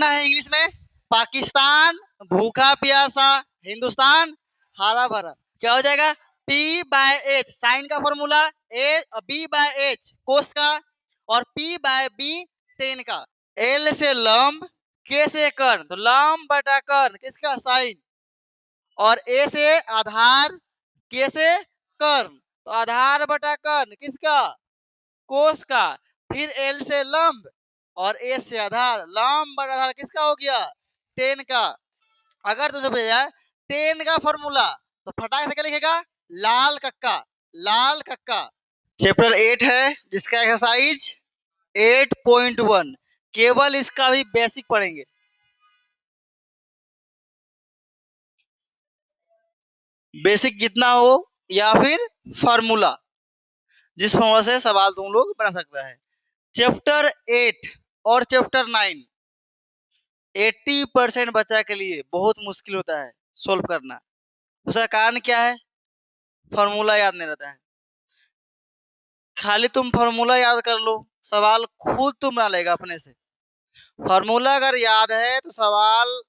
पढ़ना है इंग्लिश में। पाकिस्तान भूखा प्यासा, हिंदुस्तान हरा भरा। क्या हो जाएगा? P/H साइन का फॉर्मूला, B/H कोस का, और P/B टेन का। L से लंब, K से कर्ण, तो लंब बटा कर्ण किसका? साइन। और A से आधार, K से कर्ण, तो आधार बटा कर्ण किसका? कोस का। फिर L से लंब और A से आधार, लंब बटा आधार किसका हो गया? टेन का। अगर तुमसे पूछा जाए टेन का फॉर्मूला, तो फटाक से क्या लिखेगा? लाल कक्का, लाल कक्का। चैप्टर 8 है जिसका एक्सरसाइज 8.1, केवल इसका भी बेसिक पढ़ेंगे। बेसिक जितना हो या फिर फार्मूला, जिस फॉर्मूला से सवाल तुम लोग बना सकता है। चैप्टर 8 और चैप्टर 9 80% बच्चा के लिए बहुत मुश्किल होता है सोल्व करना। उसका कारण क्या है? फॉर्मूला याद नहीं रहता है। खाली तुम फॉर्मूला याद कर लो, सवाल खुद तुम बना लेगा अपने से। फॉर्मूला अगर याद है तो सवाल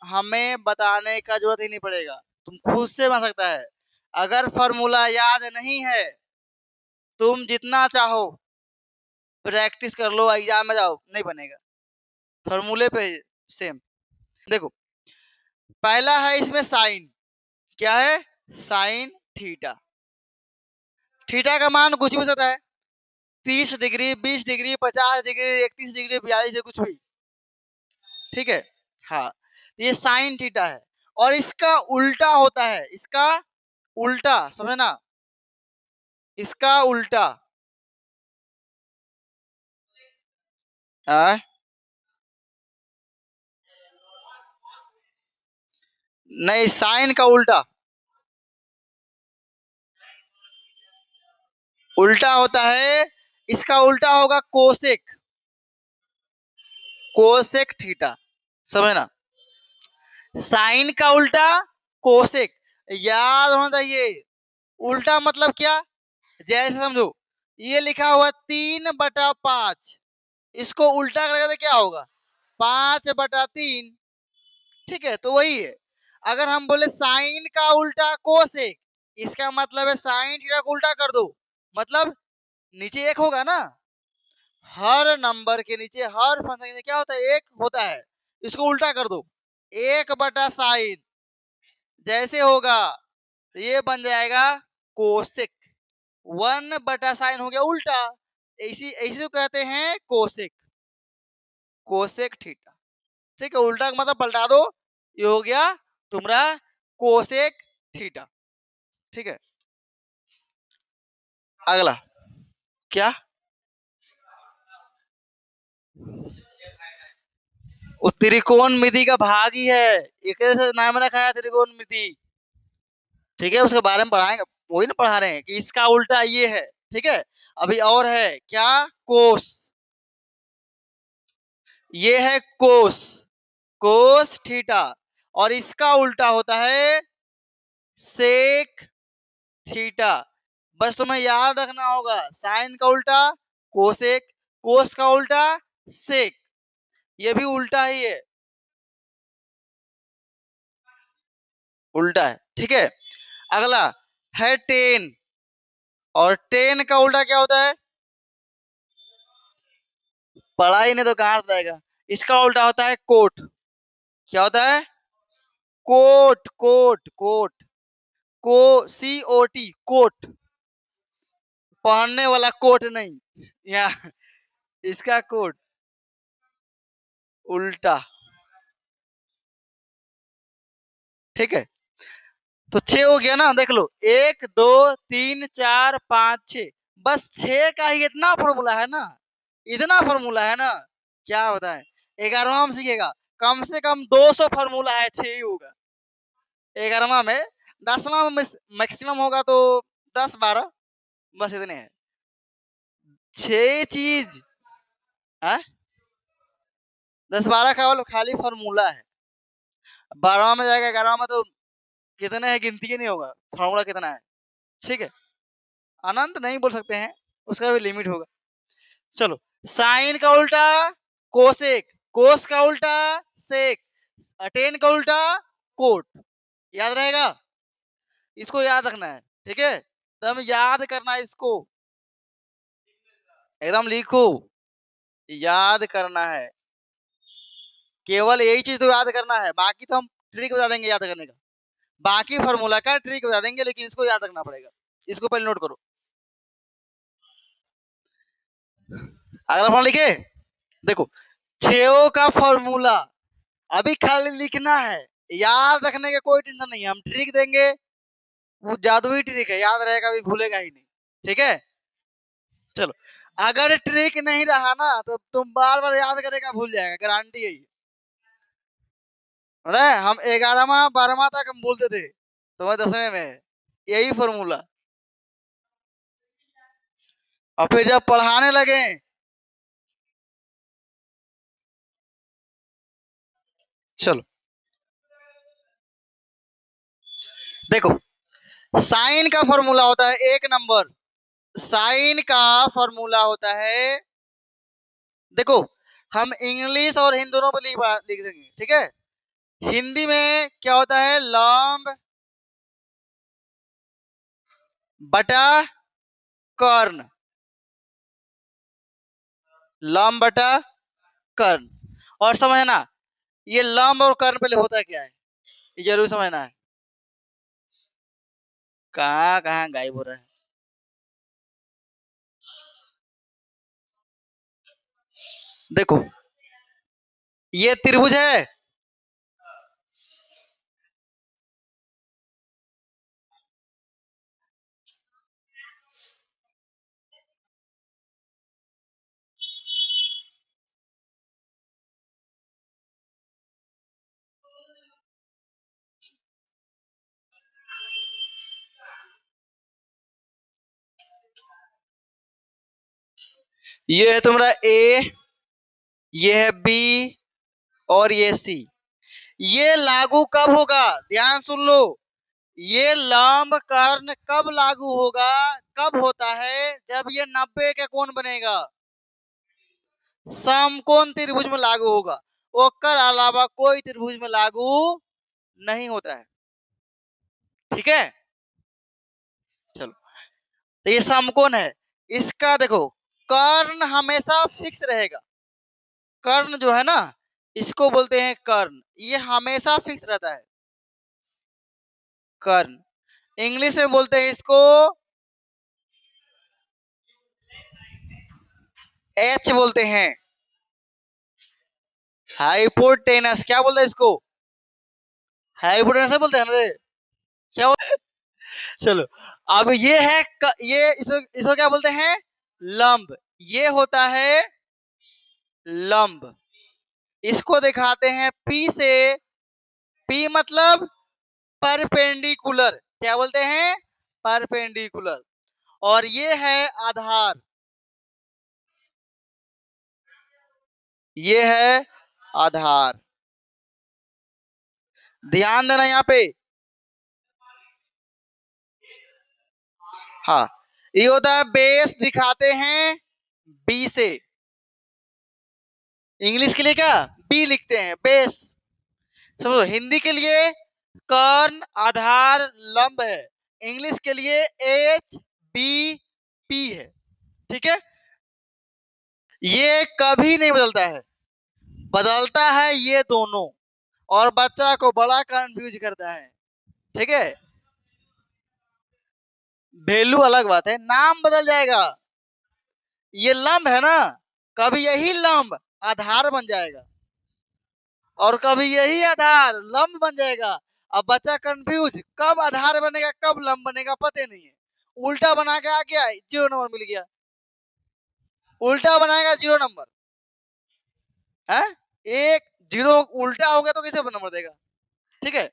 हमें बताने का जरूरत ही नहीं पड़ेगा, तुम खुद से बना सकता है। अगर फॉर्मूला याद नहीं है, तुम जितना चाहो प्रैक्टिस कर लो, एग्जाम में जाओ, नहीं बनेगा। फॉर्मूले पे सेम। देखो पहला है इसमें साइन। क्या है? Sine theta. थीटा का मान कुछ भी हो सकता है, 30 डिग्री, 20 डिग्री, 50 डिग्री, 31 डिग्री, 42 कुछ भी। ठीक है, हाँ, ये साइन थीटा है। और इसका उल्टा होता है, इसका उल्टा, समझे ना? इसका उल्टा आ? नहीं, साइन का उल्टा उल्टा होता है। इसका उल्टा होगा कोसेक, कोसेक थीटा, समझे ना? साइन का उल्टा कोसेक। याद होना चाहिए, उल्टा मतलब क्या? जैसे समझो ये लिखा हुआ 3/5, इसको उल्टा करेगा तो क्या होगा? 5/3। ठीक है, तो वही है। अगर हम बोले साइन का उल्टा कोसेक, इसका मतलब है साइन थीटा को उल्टा कर दो, मतलब नीचे एक होगा ना, हर नंबर के नीचे, हर फंक्शन के नीचे क्या होता है? एक होता है। इसको उल्टा कर दो, 1/साइन जैसे होगा तो ये बन जाएगा कोसेक। 1/साइन हो गया उल्टा, इसी को कहते हैं कोसेक, कोसेक थीटा। ठीक है, उल्टा का मतलब पलटा दो, ये हो गया तुम्हारा कोसेक थीटा। ठीक है, अगला क्या? वो त्रिकोणमिति का भाग ही है, एक से नाम रखा है त्रिकोणमिति। ठीक है, उसके बारे में पढ़ाएंगे, वही ना पढ़ा रहे हैं कि इसका उल्टा ये है। ठीक है, अभी और है क्या? कोस। ये है कोस, कोस थीटा, और इसका उल्टा होता है सेक थीटा। बस तुम्हें याद रखना होगा, साइन का उल्टा कोसेक, कोस का उल्टा सेक, ये भी उल्टा ही है, उल्टा है। ठीक है, अगला है टेन, और टेन का उल्टा क्या होता है? पढ़ा ही नहीं तो कहां से आएगा? इसका उल्टा होता है कोट। क्या होता है? कोट, कोट, कोट, को COT, कोट, पहनने वाला कोट नहीं, यहाँ इसका कोट उल्टा। ठीक है, तो 6 हो गया ना, देख लो 1 2 3 4 5 6, बस 6 का ही इतना फॉर्मूला है ना, इतना फॉर्मूला है ना, क्या बताएं। 11वां में सीखेगा, कम से कम 200 फॉर्मूला है, 6 ही होगा 11वां में। 10वां में मैक्सिमम होगा तो 10-12, बस इतने हैं, 6 चीज है। 10-12 का खाली फॉर्मूला है। 12वां में जाएगा, 11वां में तो कितने हैं गिनती ही नहीं होगा, फॉर्मूला कितना है। ठीक है, अनंत नहीं बोल सकते हैं, उसका भी लिमिट होगा। चलो, साइन का उल्टा कोसेक, कोस का उल्टा सेक, अटेन का उल्टा कोट। याद रहेगा, इसको याद रखना है, ठीक है। तो हम याद करना है इसको, एकदम लिखो, याद करना है, केवल यही चीज तो याद करना है, बाकी तो हम ट्रिक बता देंगे याद करने का, बाकी फॉर्मूला का ट्रिक बता देंगे, लेकिन इसको याद रखना पड़ेगा। इसको पहले नोट करो। अगला फॉर्मूला लिखे, देखो, छेओ का फॉर्मूला अभी खाली लिखना है, याद रखने का कोई टेंशन नहीं है, हम ट्रिक देंगे, वो जादुई ट्रिक है, याद रहेगा, अभी भूलेगा ही नहीं, ठीक है। चलो, अगर ट्रिक नहीं रहा ना तो तुम बार बार याद करेगा, भूल जाएगा, गारंटी है ये। हम 11वां 12वां तक हम बोलते थे, तुम्हें 10वें में यही फॉर्मूला, और फिर जब पढ़ाने लगे, चलो देखो, साइन का फॉर्मूला होता है 1 नंबर, साइन का फॉर्मूला होता है, देखो, हम इंग्लिश और हिंदी दोनों पे लिख देंगे, ठीक है। हिंदी में क्या होता है, लंब बटा कर्ण, लंब बटा कर्ण, और समझना ये लंब और कर्ण पहले होता है क्या है, ये जरूर समझना है। कहाँ कहाँ गायब हो रहा है, देखो, ये त्रिभुज है, ये है तुम्हारा ए, ये है बी, और ये सी। ये लागू कब होगा, ध्यान सुन लो, ये लंब कर्ण कब लागू होगा, कब होता है, जब ये 90 का कोण बनेगा, समकोण त्रिभुज में लागू होगा, ओकर अलावा कोई त्रिभुज में लागू नहीं होता है, ठीक है। चलो, तो ये समकोण है, इसका देखो, कर्ण हमेशा फिक्स रहेगा, कर्ण जो है ना, इसको बोलते हैं कर्ण, ये हमेशा फिक्स रहता है, कर्ण, इंग्लिश में बोलते हैं इसको एच बोलते हैं, हाइपोटेनस, क्या बोलते हैं इसको, हाइपोटेनस बोलते हैं ना रे, क्या चलो, अब ये है ये इसको क्या बोलते हैं, लंब, ये होता है लंब, इसको दिखाते हैं पी से, पी मतलब परपेंडिकुलर, क्या बोलते हैं, परपेंडिकुलर, और ये है आधार, ये है आधार, ध्यान देना यहाँ पे, हाँ, ये होता है बेस, दिखाते हैं बी से, इंग्लिश के लिए क्या बी लिखते हैं, बेस, समझो, हिंदी के लिए कर्ण आधार लंब है, इंग्लिश के लिए एच बी पी है, ठीक है। ये कभी नहीं बदलता है, बदलता है ये दोनों, और बच्चा को बड़ा कंफ्यूज करता है, ठीक है। वैल्यू अलग बात है, नाम बदल जाएगा, ये लंब है ना, कभी यही लंब आधार बन जाएगा, और कभी यही आधार लंब बन जाएगा, अब बच्चा कंफ्यूज, कब आधार बनेगा कब लंब बनेगा पता नहीं है, उल्टा बना के आ गया 0 नंबर मिल गया, उल्टा बनाएगा 0 नंबर है, एक 0 उल्टा हो गया तो कैसे नंबर देगा, ठीक है।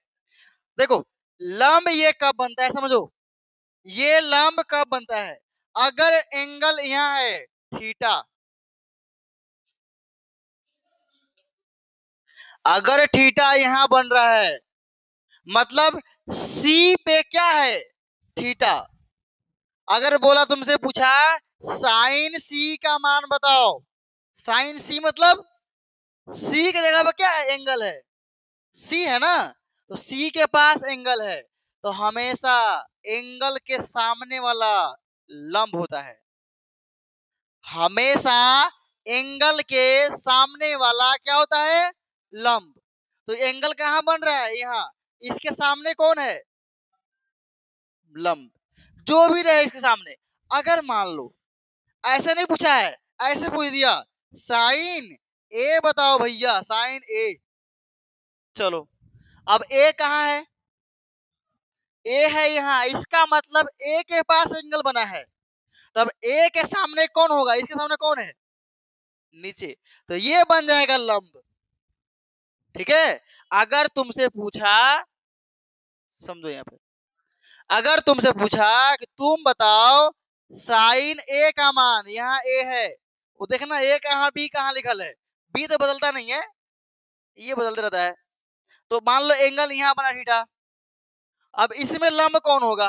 देखो, लंब ये कब बनता है समझो, ये लंब कब बनता है, अगर एंगल यहाँ है थीटा, अगर थीटा यहाँ बन रहा है, मतलब सी पे क्या है थीटा, अगर बोला तुमसे पूछा साइन सी का मान बताओ, साइन सी मतलब सी की जगह पर क्या है, एंगल है, सी है ना, तो सी के पास एंगल है, तो हमेशा एंगल के सामने वाला लंब होता है, हमेशा एंगल के सामने वाला क्या होता है, लंब। तो एंगल कहां बन रहा है, यहाँ, इसके सामने कौन है, लंब, जो भी रहे इसके सामने। अगर मान लो ऐसे नहीं पूछा है, ऐसे पूछ दिया साइन ए बताओ भैया, साइन ए, चलो अब ए कहाँ है, ए है यहाँ, इसका मतलब ए के पास एंगल बना है, तब ए के सामने कौन होगा, इसके सामने कौन है, नीचे, तो ये बन जाएगा लंब। ठीक है, अगर तुमसे पूछा, समझो यहाँ पे, अगर तुमसे पूछा कि तुम बताओ साइन ए का मान, यहाँ ए है, वो देखना ए कहाँ बी कहाँ लिखल है, बी तो बदलता नहीं है, ये बदलते रहता है, तो मान लो एंगल यहाँ बना थीटा, अब इसमें लंब कौन होगा,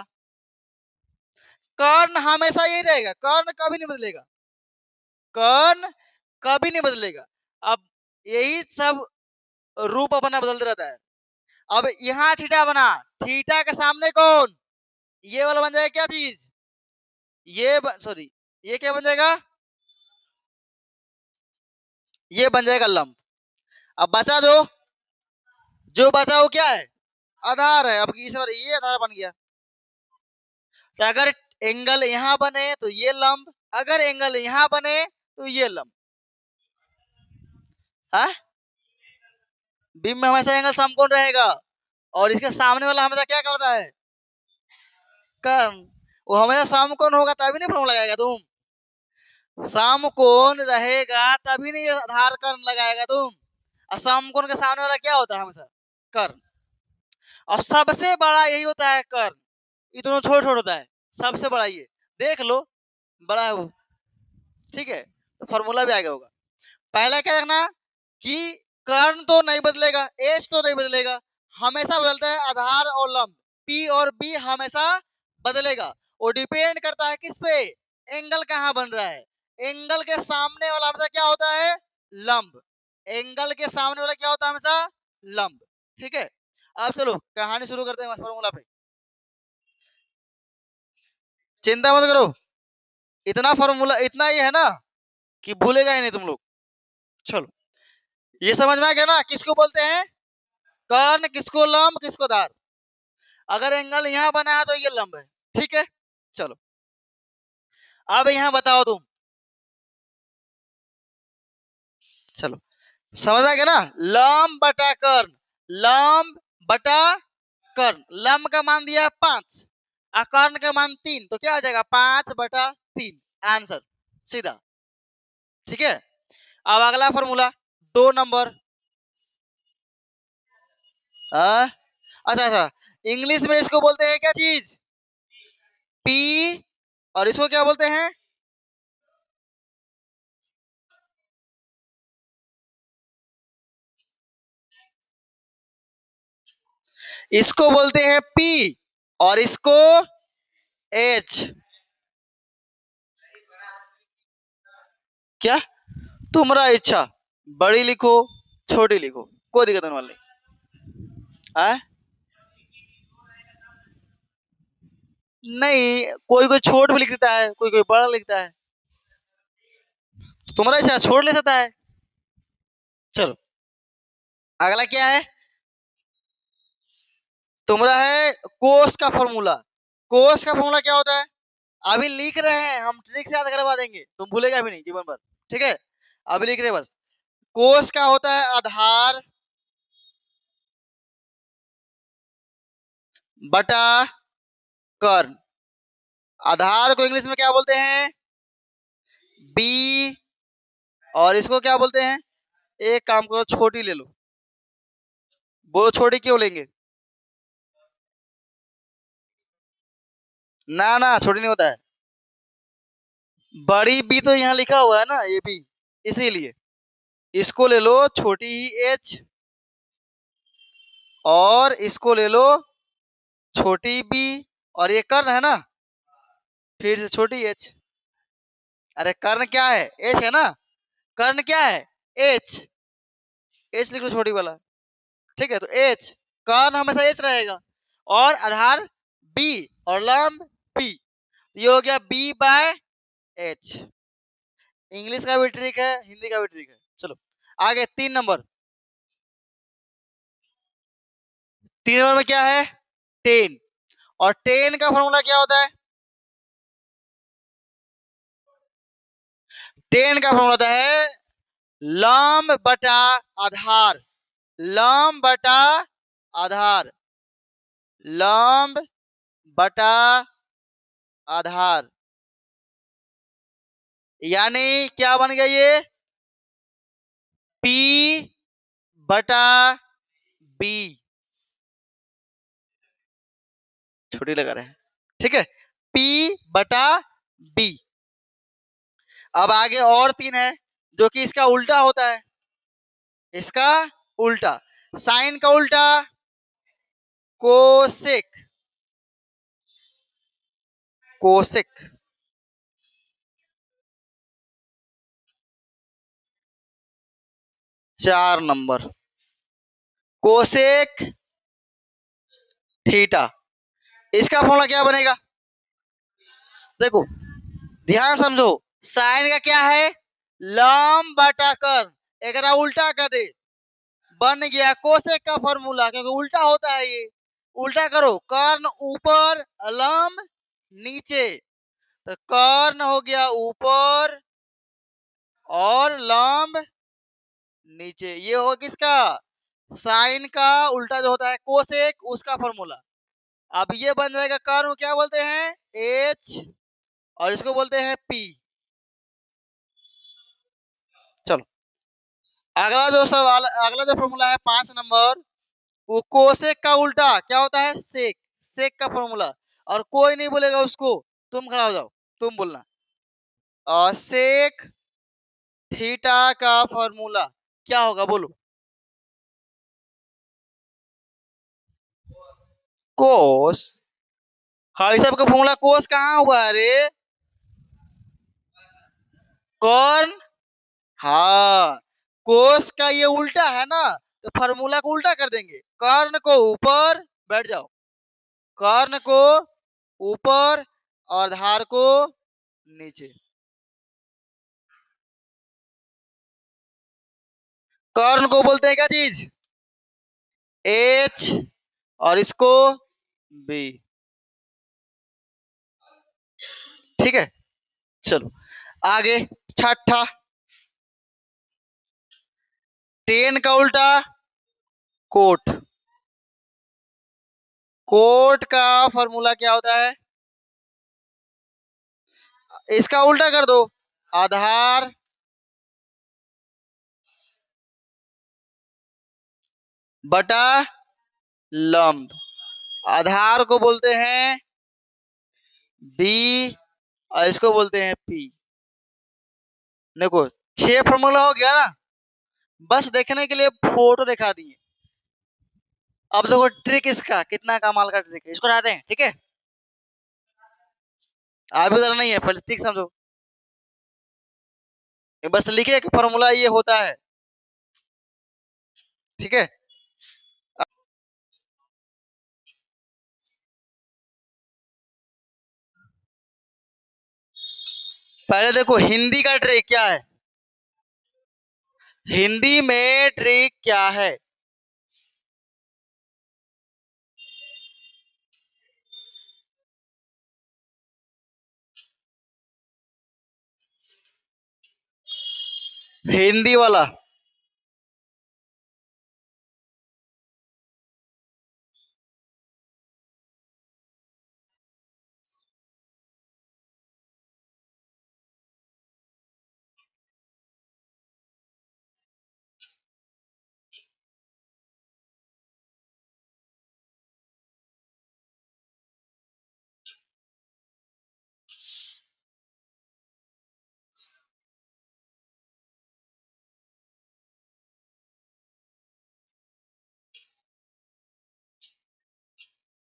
कर्ण हमेशा यही रहेगा, कर्ण कभी नहीं बदलेगा, कर्ण कभी नहीं बदलेगा। अब यही सब रूप अपना बदलते रहता है। अब यहाँ थीटा बना, थीटा के सामने कौन, ये वाला बन जाएगा क्या चीज, ये सॉरी, ये क्या बन जाएगा, ये बन जाएगा लंब। अब बचा जो बचा वो क्या है, आधार है। अब इस बार ये आधार बन गया, तो अगर एंगल यहाँ बने तो ये लंब, अगर एंगल यहाँ बने तो ये लंब। बीम में हमेशा एंगल समकोण रहेगा, और इसके सामने वाला हमेशा क्या करता है, कर्ण, वो हमेशा समकोण होगा तभी नहीं फॉर्मूला लगाएगा तुम, समकोण रहेगा तभी नहीं आधार कर्ण लगाएगा तुम, और समकोण के सामने वाला क्या होता है हमेशा, कर्ण, और सबसे बड़ा यही होता है कर्ण, ये दोनों छोटा छोटा होता है, सबसे बड़ा ये देख लो, बड़ा है वो। ठीक है, तो फॉर्मूला भी आगे होगा। पहला क्या रखना कि कर्ण तो नहीं बदलेगा, एच तो नहीं बदलेगा, हमेशा बदलता है आधार और लंब, पी और बी हमेशा बदलेगा, वो डिपेंड करता है किस पे, एंगल कहाँ बन रहा है, एंगल के सामने वाला हमेशा क्या होता है, लंब, एंगल के सामने वाला क्या होता है हमेशा, लंब। ठीक है, अब चलो कहानी शुरू करते हैं फॉर्मूला पे, चिंता मत करो, इतना फॉर्मूला इतना ही है ना कि भूलेगा ही नहीं तुम लोग। चलो ये समझ में आ गया ना, किसको बोलते हैं कर्ण, किसको लंब, किसको धार, अगर एंगल यहाँ बना है तो ये लंब है। ठीक है, चलो अब यहाँ बताओ तुम, चलो समझ आ गया ना, लंब बटा कर्ण, लंब बटा कर्ण, लंब का मान दिया 5 और कर्ण का मान 3, तो क्या हो जाएगा 5/3, आंसर सीधा। ठीक है, अब अगला फॉर्मूला 2 नंबर, अच्छा अच्छा, इंग्लिश में इसको बोलते हैं क्या चीज, पी, और इसको क्या बोलते हैं, इसको बोलते हैं पी, और इसको एच। क्या, तुम्हारा इच्छा, बड़ी लिखो छोटी लिखो, कोई दिक्कत नहीं वाली है, नहीं कोई कोई छोट भी लिख देता है, कोई कोई बड़ा लिखता है, तो तुम्हारा इच्छा छोड़ ले सकता है। चलो अगला क्या है, तुम्हारा है कोस का फॉर्मूला, कोस का फॉर्मूला क्या होता है, अभी लिख रहे हैं हम, ट्रिक से याद करवा देंगे, तुम भूलेगा भी नहीं जीवन भर। ठीक है, अभी लिख रहे हैं बस, कोस का होता है आधार बटा कर्ण, आधार को इंग्लिश में क्या बोलते हैं, बी, और इसको क्या बोलते हैं, एक काम करो छोटी ले लो, बोलो छोटी क्यों लेंगे, ना ना छोटी नहीं होता है, बड़ी बी तो यहाँ लिखा हुआ है ना, ये बी, इसीलिए इसको ले लो छोटी ही एच, और इसको ले लो छोटी बी, और ये कर्ण है ना, फिर से छोटी एच, अरे कर्ण क्या है, एच है ना, कर्ण क्या है, एच, एच लिख लो छोटी वाला। ठीक है, तो एच, कर्ण हमेशा एच रहेगा, और आधार बी, और लंब पी। ये हो गया बी बाय एच। इंग्लिश का भी ट्रिक है, हिंदी का भी ट्रिक है। चलो आगे 3 नंबर। 3 नंबर में क्या है? टेन। और टेन का फॉर्मूला क्या होता है? टेन का फॉर्मूला होता है लंब बटा आधार। लंब बटा आधार। लंब बटा आधार, यानी क्या बन गया ये? पी बटा बी। छोटी लगा रहे हैं, ठीक है, पी बटा बी। अब आगे और 3 है जो कि इसका उल्टा होता है। इसका उल्टा, साइन का उल्टा cosec. Cosec. 4 number, cosec theta. इसका फॉर्मूला क्या बनेगा? देखो ध्यान समझो, साइन का क्या है? लंब बटा कर्ण। अगर उल्टा कर दे, बन गया कोसेक का फॉर्मूला, क्योंकि उल्टा होता है ये। उल्टा करो, कर्ण ऊपर लंब नीचे, तो कर्ण हो गया ऊपर और लंब नीचे। ये हो किसका? साइन का उल्टा जो होता है कोसेक, उसका फॉर्मूला। अब ये बन जाएगा, कर्ण को क्या बोलते हैं? एच, और इसको बोलते हैं पी। चलो अगला जो सवाल, अगला जो फॉर्मूला है 5 नंबर, वो कोसेक का उल्टा क्या होता है? सेक। सेक का फॉर्मूला, और कोई नहीं बोलेगा उसको, तुम खड़ा हो जाओ, तुम बोलना। और सेक थीटा का फॉर्मूला क्या होगा? बोलो। कोस। भाई साहब का फॉर्मूला कोस कहाँ हुआ? अरे कौन? हाँ, कोस का ये उल्टा है ना, तो फॉर्मूला को उल्टा कर देंगे। कर्ण को ऊपर, बैठ जाओ, कर्ण को ऊपर और धार को नीचे। कर्ण को बोलते हैं क्या चीज? एच, और इसको बी। ठीक है, चलो आगे। छठा, टेन का उल्टा कोट। कोट का फॉर्मूला क्या होता है? इसका उल्टा कर दो, आधार बटा लंब। आधार को बोलते हैं बी, और इसको बोलते हैं पी। देखो 6 फॉर्मूला हो गया ना, बस देखने के लिए फोटो दिखा दिए। अब देखो ट्रिक इसका कितना कमाल का ट्रिक है, इसको हटाते हैं, ठीक है। अभी उधर नहीं है, पहले ट्रिक समझो। बस लिखे कि फॉर्मूला ये होता है, ठीक है। पहले देखो हिंदी का ट्रिक क्या है। हिंदी में ट्रिक क्या है? हिंदी वाला,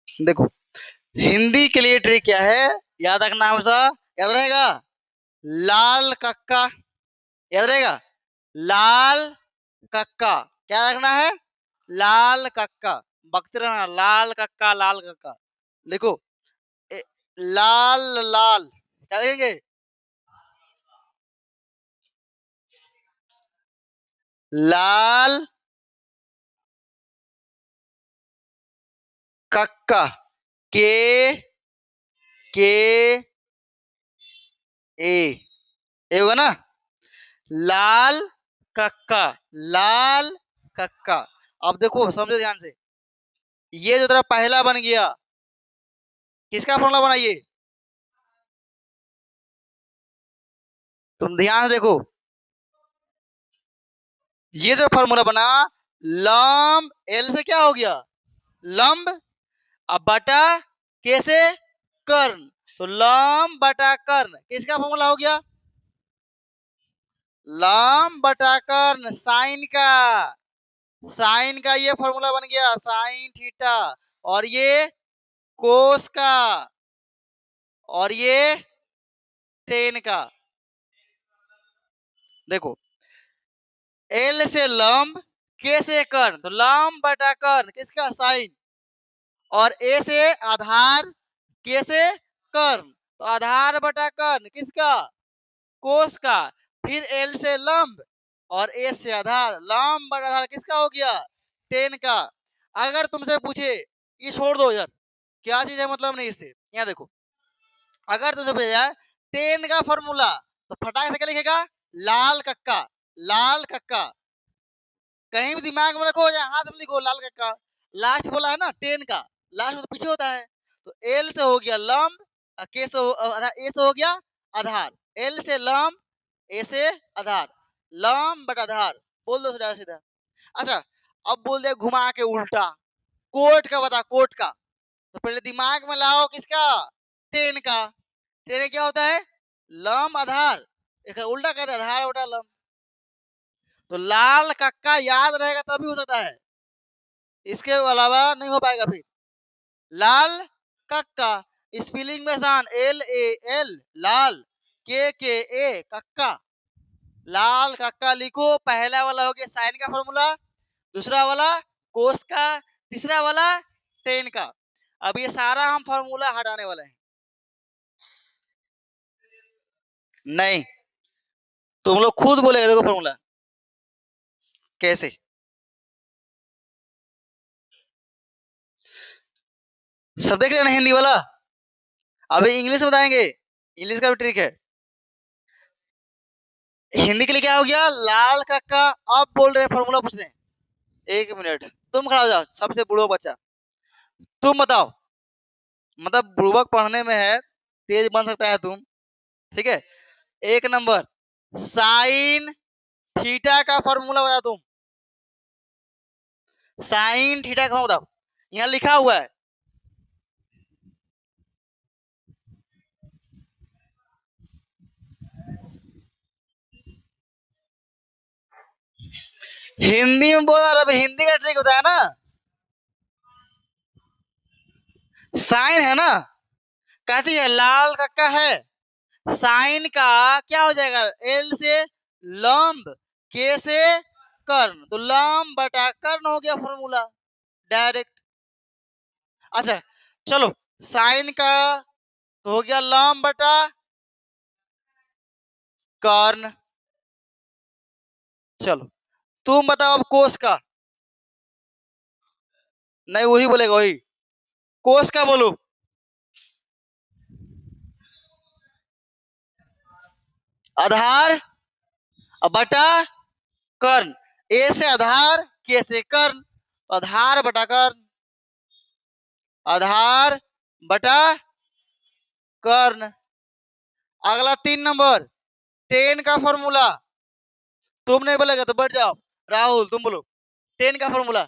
देखो हिंदी के लिए ट्रिक क्या है, याद रखना हमेशा, याद रहेगा। लाल कक्का, याद रहेगा, लाल कक्का। क्या रखना है? लाल कक्का। बकते रहना, लाल कक्का लाल कक्का। लिखो ए, लाल लाल क्या देंगे? लाल कक्का। के के ए होगा ना? लाल कक्का लाल कक्का। अब देखो समझो ध्यान से, ये जो तेरा पहला बन गया, किसका फॉर्मूला बना ये? तुम ध्यान से देखो, ये जो फॉर्मूला बना, लंब एल से क्या हो गया? लंब। अब बटा कैसे? कर्ण। तो लंब बटा कर्ण किसका फॉर्मूला हो गया? लंब बटा कर्ण साइन का। साइन का ये फॉर्मूला बन गया, साइन थीटा। और ये कोस का। और ये टेन का। देखो, एल से लंब, के से कर्ण, तो लंब बटा कर्ण किसका? साइन। और ए से आधार, के से कर्ण, तो आधार बटा कर्ण किसका? कोस का। फिर एल से लंब और ए से आधार, लंब बटा आधार किसका हो गया? टेन का। अगर तुमसे पूछे, ये छोड़ दो यार, क्या चीज है मतलब नहीं इससे, यहाँ देखो, अगर तुमसे पूछा जाए टेन का फॉर्मूला, तो फटाक से क्या लिखेगा? लाल कक्का लाल कक्का। कहीं भी दिमाग में रखो या हाथ में लिखो, लाल कक्का। लास्ट बोला है ना टेन का, लास्ट में तो पीछे होता है। तो एल से हो गया लंब, के से ए से हो गया आधार। एल से लंब, ए से आधार, लंब बटा आधार। बोल दो सीधा सीधा। अच्छा, अब बोल दे घुमा के उल्टा, कोट का बता, कोट का। तो पहले दिमाग में लाओ किसका? टेन का। टेन क्या होता है? लंब आधार। एक उल्टा कर आधार बटा लंब। तो लाल कक्का याद रहेगा तभी हो सकता है, इसके अलावा नहीं हो पाएगा। फिर लाल कक्का, स्पेलिंग में आसान, एल ए एल लाल, के ए कक्का, लाल कक्का लिखो। पहला वाला हो गया साइन का फॉर्मूला, दूसरा वाला कोस का, तीसरा वाला टेन का। अब ये सारा हम फॉर्मूला हटाने वाले हैं। नहीं, तुम लोग खुद बोलेगा देखो फॉर्मूला कैसे। सब देख रहे हैं ना हिंदी वाला? अभी इंग्लिश में बताएंगे, इंग्लिश का भी ट्रिक है। हिंदी के लिए क्या हो गया? लाल कक्का। अब बोल रहे हैं फॉर्मूला पूछ रहे हैं। एक मिनट, तुम खड़ा हो जाओ, सबसे बुढ़ो बच्चा, तुम बताओ। मतलब बुड़बक पढ़ने में है, तेज बन सकता है तुम, ठीक है। एक नंबर, साइन थीटा का फॉर्मूला बता तुम। साइन थीटा का बताओ, यहाँ लिखा हुआ है। हिंदी में बोला, अब हिंदी का ट्रिक होता है ना। साइन है ना, कहती है लाल कक्का है, साइन का क्या हो जाएगा? एल से लंब, के से कर्ण, तो लंब बटा कर्ण हो गया फॉर्मूला डायरेक्ट। अच्छा चलो, साइन का तो हो गया लंब बटा कर्ण। चलो तुम बताओ अब कोस का। नहीं वही बोलेगा, वही कोस का बोलो। आधार बटा कर्ण, ए से आधार, के से कर्ण, आधार बटा कर्ण, आधार बटा कर्ण। अगला 3 नंबर, टेन का फॉर्मूला। तुम नहीं बोलेगा तो बैठ जाओ, राहुल तुम बोलो टेन का फॉर्मूला।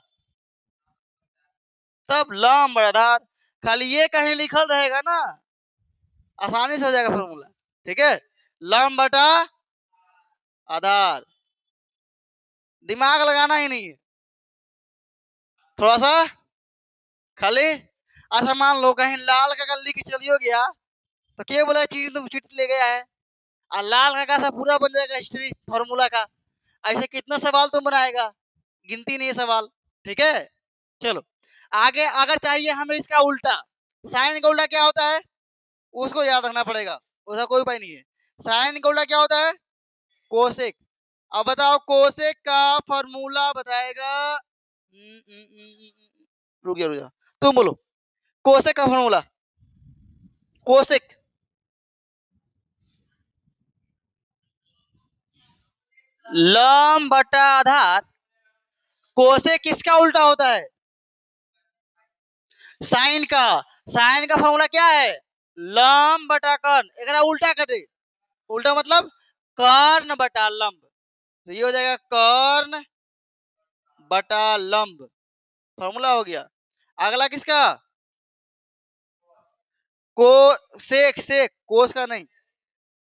सब लंब बटा आधार, खाली ये कहीं लिखल रहेगा ना, आसानी से हो जाएगा फॉर्मूला, ठीक है। लंब बटा आधार, दिमाग लगाना ही नहीं है थोड़ा सा खाली। अच्छा मान लो कहीं लाल का लिख के चलियो गया, तो क्या बोला चीज तुम चीट ले गया है, और लाल का सा पूरा बन जाएगा हिस्ट्री फॉर्मूला का। ऐसे कितना सवाल तुम बनाएगा? गिनती नहीं है सवाल, ठीक है। चलो आगे, अगर चाहिए हमें इसका उल्टा, साइन का उल्टा क्या होता है उसको याद रखना पड़ेगा, उसका कोई उपाय नहीं है। साइन का उल्टा क्या होता है, कोसेक। अब बताओ कोसेक का फॉर्मूला बताएगा। रुक जा रुक जा, तुम बोलो कोसेक का फॉर्मूला। कोसेक लंब बटा आधार। कोसेक किसका उल्टा होता है, साइन का। साइन का फॉर्मूला क्या है, लंब बटा कर्ण। एक उल्टा कर दे, उल्टा मतलब कर्ण बटा लंब, तो ये हो जाएगा कर्ण बटा लंब, फॉर्मूला हो गया। अगला किसका, को सेक, सेक कोस का नहीं,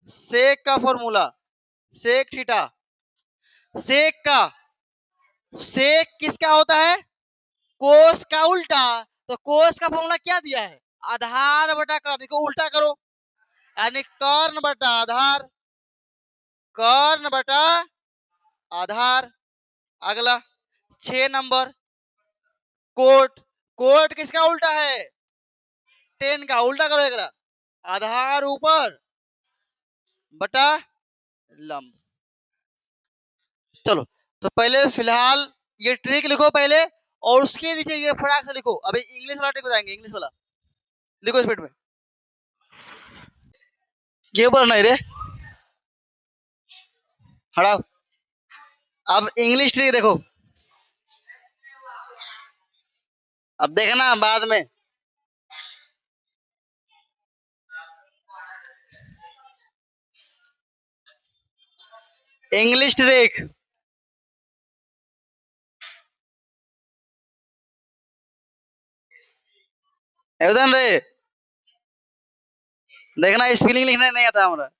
सेक का फॉर्मूला, सेक थीटा। सेक का, सेक किसका होता है, कोस का उल्टा। तो कोस का फॉर्मूला क्या दिया है, आधार बटा कर्ण, को उल्टा करो, यानी कर्ण बटा आधार, कर्ण बटा आधार। अगला 6 नंबर, कोट। कोट किसका उल्टा है, टेन का, उल्टा करो एक, आधार ऊपर बटा लंब। चलो तो पहले फिलहाल ये ट्रिक लिखो पहले, और उसके नीचे ये फटाक से लिखो। अभी इंग्लिश वाला ट्रिक बताएंगे, इंग्लिश वाला लिखो स्पीड में। ये बोला नहीं रे, हटाओ। अब इंग्लिश ट्रिक देखो, अब देखना बाद में। इंग्लिश ट्रिक, एकदम रे, देखना स्पेलिंग लिखना नहीं आता हमारा।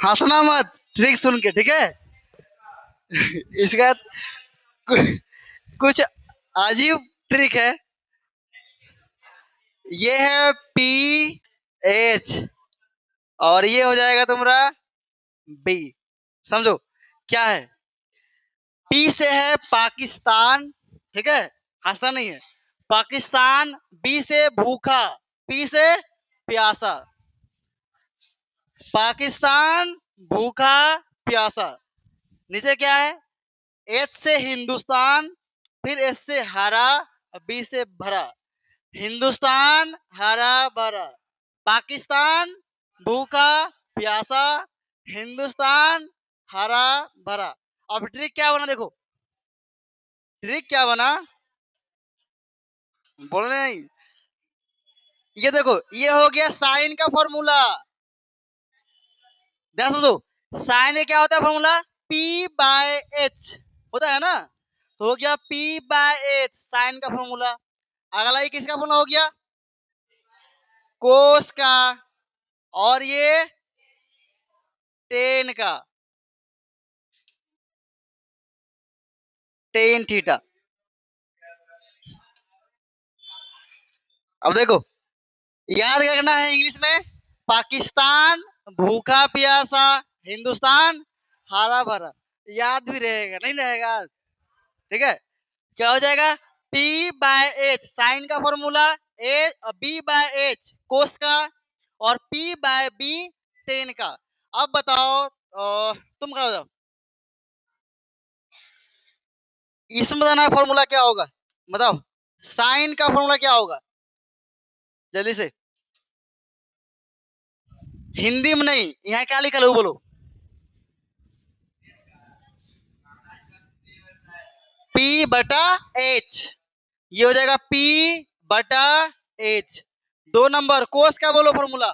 हंसना मत ट्रिक सुन के, ठीक है। इसका कुछ अजीब ट्रिक है। ये है पी एच, और ये हो जाएगा तुम्हारा बी। समझो क्या है, पी से है पाकिस्तान, ठीक है, हंसना नहीं है, पाकिस्तान। बी से भूखा, पी से प्यासा, पाकिस्तान भूखा प्यासा। नीचे क्या है, एच से हिंदुस्तान, फिर एस से हरा, बी से भरा, हिंदुस्तान हरा भरा, पाकिस्तान भूखा प्यासा, हिंदुस्तान हरा भरा। अब ट्रिक क्या बना देखो, ट्रिक क्या बना, बोलने नहीं। ये देखो, ये हो गया साइन का फॉर्मूला, ध्यान समझो। साइन में क्या होता है फॉर्मूला, पी बाय एच होता है ना, तो हो गया पी बाय एच साइन का फॉर्मूला। अगला ये किसका फॉर्मूला हो गया, कोस का, और ये टेन का, टेन थीटा। अब देखो, याद रखना है इंग्लिश में, पाकिस्तान भूखा प्यासा, हिंदुस्तान हरा भरा, याद भी रहेगा नहीं रहेगा, ठीक है। क्या हो जाएगा, P बाय एच साइन का formula, A B by H cos का, और P बाय बी टेन का। अब बताओ, तुम करो जाओ, इसमें बताना फॉर्मूला क्या होगा, बताओ साइन का फॉर्मूला क्या होगा, जल्दी से। हिंदी में नहीं, यहाँ क्या लिखा लो बोलो, P बटा एच, ये हो जाएगा P बटा एच। 2 नंबर कोस का बोलो फॉर्मूला,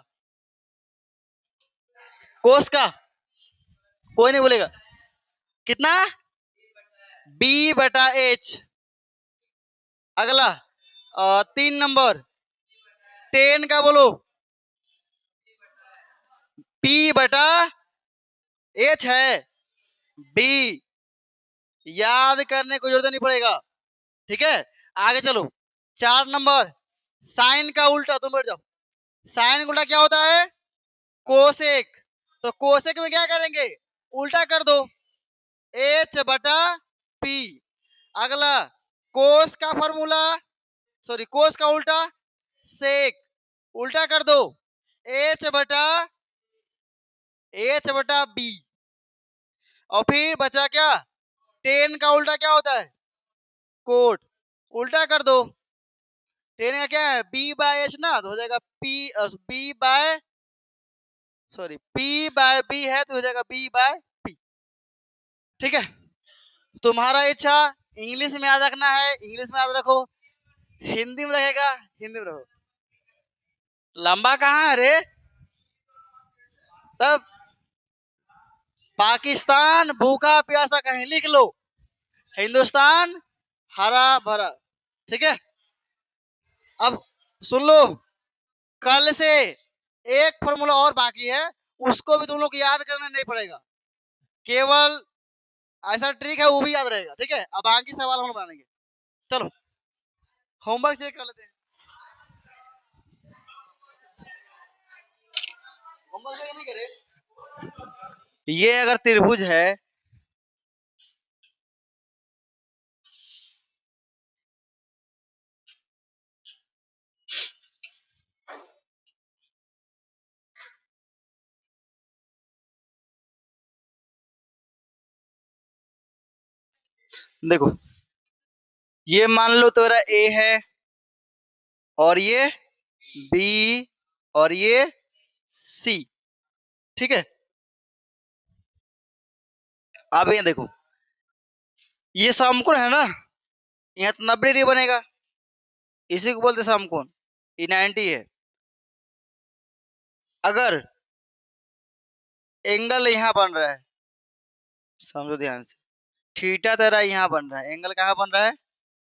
कोस का कोई नहीं बोलेगा, कितना, B बटा एच। अगला 3 नंबर टेन का बोलो, P बटा एच है, B, याद करने को जरूरत नहीं पड़ेगा। ठीक है, आगे चलो। 4 नंबर, साइन का उल्टा, तुम बैठ जाओ। साइन का उल्टा क्या होता है? कोसेक। तो कोसेक में क्या करेंगे? उल्टा कर दो, एच बटा पी। अगला, कोस का फॉर्मूला, सॉरी कोस का उल्टा सेक, उल्टा कर दो, एच बटा बी। और फिर बचा क्या? टेन का उल्टा क्या होता है? कोट, उल्टा कर दो। टेन का क्या है? बी बाय एच ना, तो हो जाएगा B by, sorry P by B है तो हो जाएगा बी बाय पी। ठीक है, तुम्हारा इच्छा इंग्लिश में याद रखना है, इंग्लिश में याद रखो, हिंदी में रखेगा हिंदी में रखो। लंबा कहाँ है रे? तब पाकिस्तान भूखा प्यासा कहीं लिख लो, हिंदुस्तान हरा भरा। ठीक है, अब सुन लो, कल से एक फॉर्मूला और बाकी है, उसको भी तुम लोग को याद करना नहीं पड़ेगा, केवल ऐसा ट्रिक है वो भी याद रहेगा। ठीक है, अब बाकी सवाल हम बनाएंगे। चलो होमवर्क चेक कर लेते हैं। होमवर्क चेक नहीं करे? ये अगर त्रिभुज है, देखो ये मान लो तेरा ए है, और ये बी, और ये सी। ठीक है, अब ये देखो, ये समकोण है ना, यहाँ तो 90 डिग्री बनेगा, इसी को बोलते समकोण, ये 90 है। अगर एंगल यहाँ बन रहा है, समझो ध्यान से, थीटा तेरा यहाँ बन रहा है, एंगल कहाँ बन रहा है?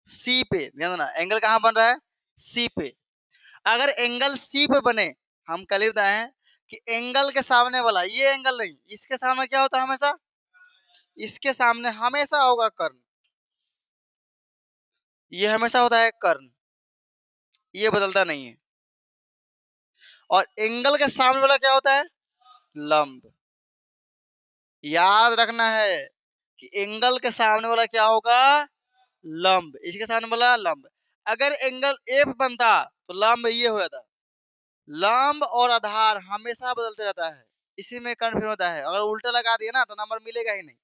सी पे, ध्यान देना, एंगल कहाँ बन रहा है? सी पे। अगर एंगल सी पे बने, हम कल ही बताए हैं कि एंगल के सामने वाला, ये एंगल नहीं, इसके सामने क्या होता है हमेशा? इसके सामने हमेशा होगा कर्ण, ये हमेशा होता है कर्ण, ये बदलता नहीं है। और एंगल के सामने वाला क्या होता है? लंब। याद रखना है कि एंगल के सामने वाला क्या होगा? लंब। इसके सामने वाला लंब। अगर एंगल एफ बनता तो लंब ये हो जाता। लंब और आधार हमेशा बदलते रहता है, इसी में कंफ्यूजन होता है। अगर उल्टा लगा दिया ना तो नंबर मिलेगा ही नहीं,